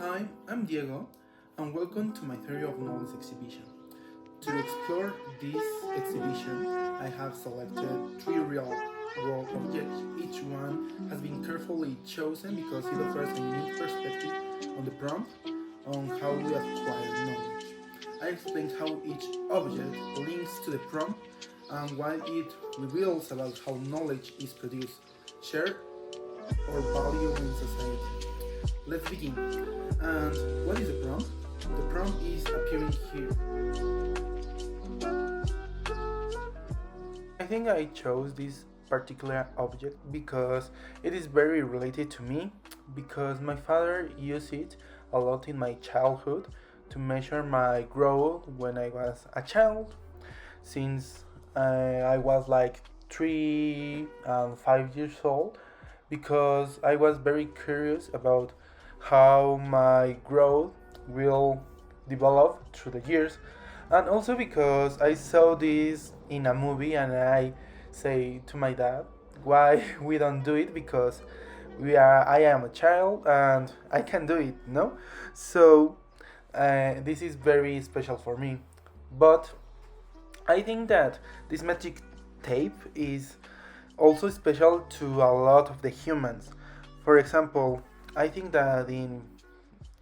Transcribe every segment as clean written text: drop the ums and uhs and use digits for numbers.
Hi, I'm Diego, and welcome to my Theory of Knowledge exhibition. To explore this exhibition, I have selected three real world objects. Each one has been carefully chosen because it offers a unique perspective on the prompt on how we acquire knowledge. I explain how each object links to the prompt and why it reveals about how knowledge is produced, shared, or valued in society. Let's begin. And what is the prompt? The prompt is appearing here. I think I chose this particular object because it is very related to me, because my father used it a lot in my childhood to measure my growth when I was a child, since I was like 3 and 5 years old, because I was very curious about how my growth will develop through the years, and also because I saw this in a movie and I say to my dad, why we don't do it, because I am a child and I can do it, no? So this is very special for me. But I think that this magic tape is also special to a lot of the humans. For example, I think that in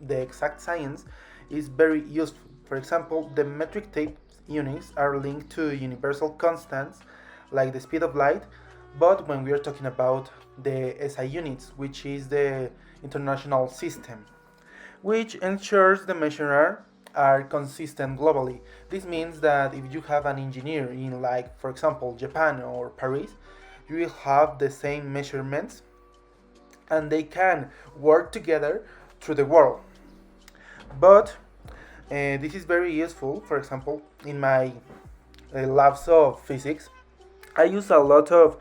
the exact science is very useful. For example, the metric tape units are linked to universal constants like the speed of light, but when we are talking about the SI units, which is the international system, which ensures the measures are consistent globally. This means that if you have an engineer in, like, for example, Japan or Paris, you will have the same measurements and they can work together through the world. But this is very useful. For example, in my labs of physics, I use a lot of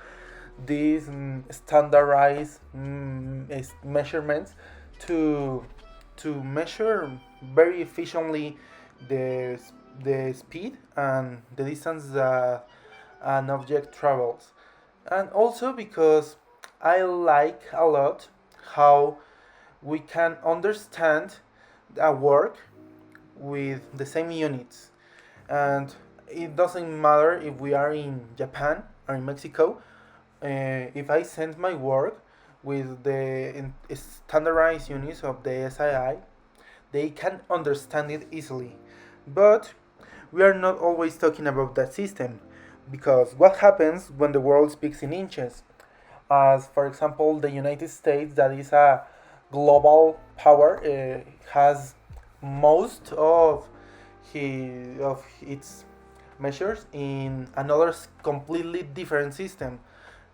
these standardized measurements to measure very efficiently the the speed and the distance that an object travels, and also because I like a lot how we can understand a work with the same units, and it doesn't matter if we are in Japan or in Mexico. If I send my work with the standardized units of the SII, they can understand it easily. But we are not always talking about that system, because what happens when the world speaks in inches? As for example, the United States, that is a global power, has most of its measures in another completely different system.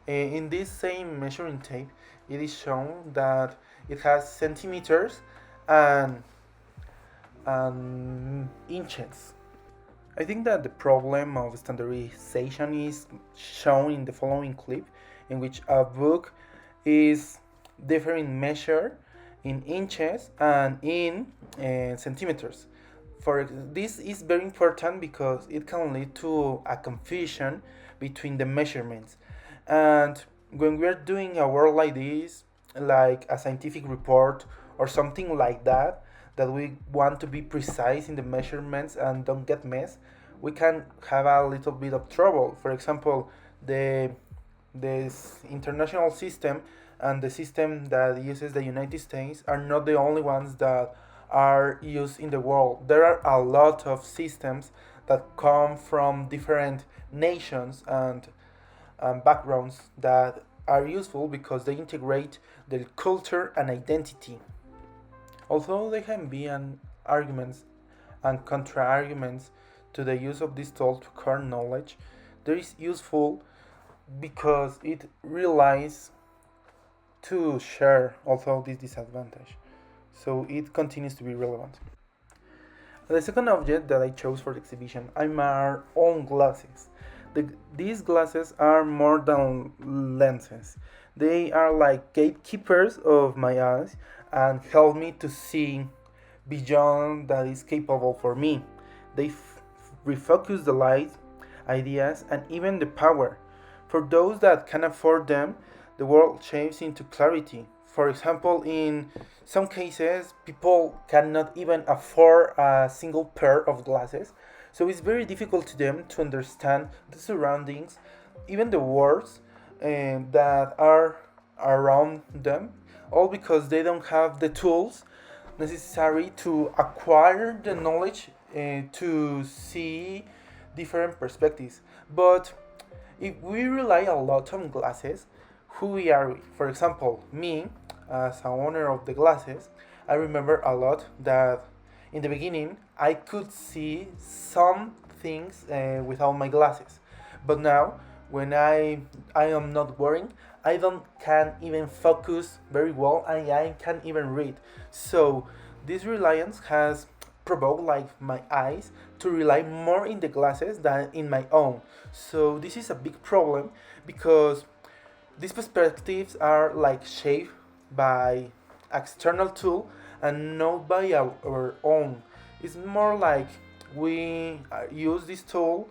In this same measuring tape, it is shown that it has centimeters and inches. I think that the problem of standardization is shown in the following clip, in which a book is different measure in inches and in centimeters. For this is very important because it can lead to a confusion between the measurements. And when we are doing a work like this, like a scientific report or something like that, that we want to be precise in the measurements and don't get messed, we can have a little bit of trouble. For example, the this international system and the system that uses the United States are not the only ones that are used in the world. There are a lot of systems that come from different nations and backgrounds that are useful because they integrate their culture and identity. Although there can be an arguments and contra arguments to the use of this tool to acquire knowledge, there is useful because it relies to share although this disadvantage. So it continues to be relevant. The second object that I chose for the exhibition are my own glasses. These glasses are more than lenses. They are like gatekeepers of my eyes and help me to see beyond that is capable for me. They refocus the light, ideas, and even the power. For those that can afford them, the world changes into clarity. For example, in some cases, people cannot even afford a single pair of glasses, so it's very difficult to them to understand the surroundings, even the words that are around them, all because they don't have the tools necessary to acquire the knowledge to see different perspectives. But if we rely a lot on glasses, who we are we? For example, me, as a owner of the glasses, I remember a lot that in the beginning I could see some things without my glasses, but now when I am not wearing, I don't can even focus very well and I can't even read. So this reliance has provoked like my eyes to rely more in the glasses than in my own. So this is a big problem because these perspectives are like shaped by external tool and not by our own. It's more like we use this tool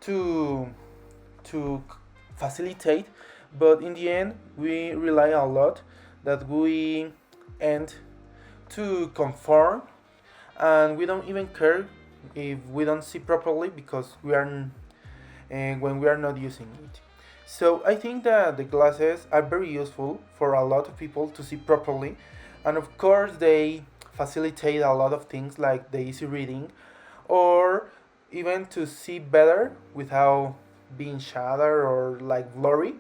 to to facilitate, but in the end we rely a lot that we end to conform and we don't even care if we don't see properly because we are when we are not using it. So I think that the glasses are very useful for a lot of people to see properly, and of course they facilitate a lot of things like the easy reading or even to see better without being shattered or like blurry.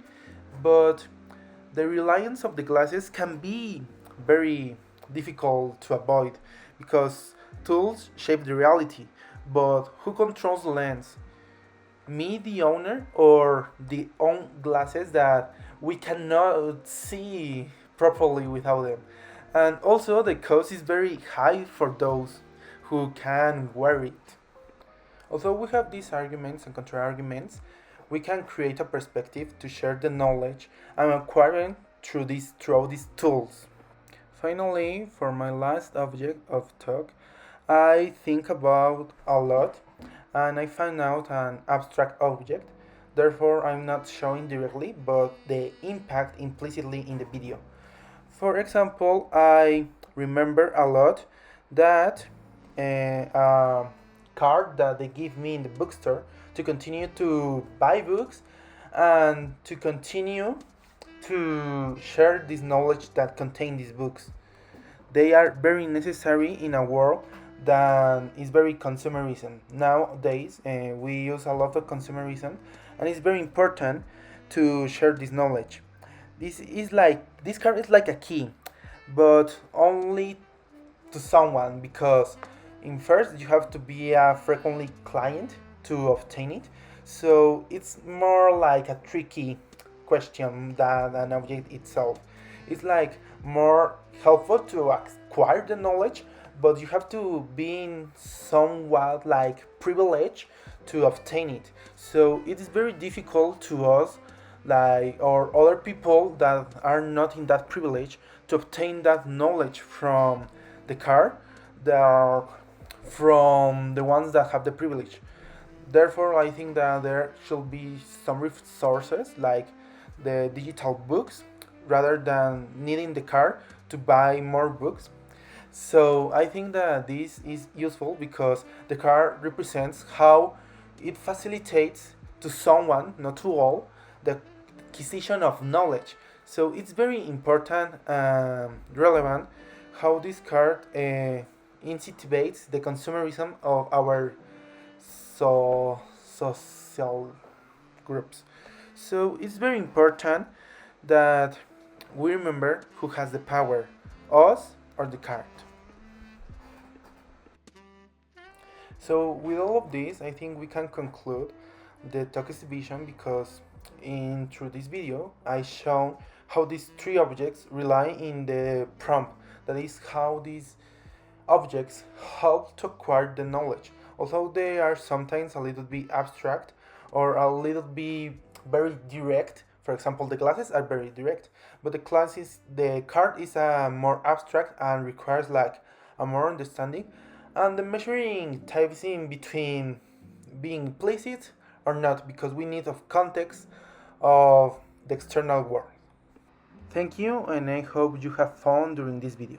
But the reliance of the glasses can be very difficult to avoid because tools shape the reality, but who controls the lens? Me, the owner, or the own glasses that we cannot see properly without them? And also, the cost is very high for those who can wear it. Although we have these arguments and counter arguments, we can create a perspective to share the knowledge and acquiring through these tools. Finally, for my last object of talk, I think about a lot and I find out an abstract object. Therefore, I'm not showing directly, but the impact implicitly in the video. For example, I remember a lot that a card that they give me in the bookstore to continue to buy books and to continue to share this knowledge that contain these books. They are very necessary in a world that is very consumerism. Nowadays, we use a lot of consumerism, and it's very important to share this knowledge. This card is like a key, but only to someone because in first you have to be a frequently client to obtain it. So it's more like a tricky question than an object itself. It's like more helpful to acquire the knowledge, but you have to be in somewhat like privilege to obtain it. So it is very difficult to us like or other people that are not in that privilege to obtain that knowledge from the car the from the ones that have the privilege. Therefore, I think that there should be some resources like the digital books rather than needing the car to buy more books. So I think that this is useful because the car represents how it facilitates to someone, not to all, the acquisition of knowledge. So it's very important and relevant how this card incentivates the consumerism of our social groups. So it's very important that we remember who has the power, us or the card. So with all of this, I think we can conclude the talk exhibition because in through this video I shown how these three objects rely in the prompt. That is how these objects help to acquire the knowledge. Although they are sometimes a little bit abstract or a little bit very direct. For example, the glasses are very direct, but the card is more abstract and requires like a more understanding. And the measuring types in between being implicit or not because we need of context of the external world. Thank you, and I hope you have fun during this video.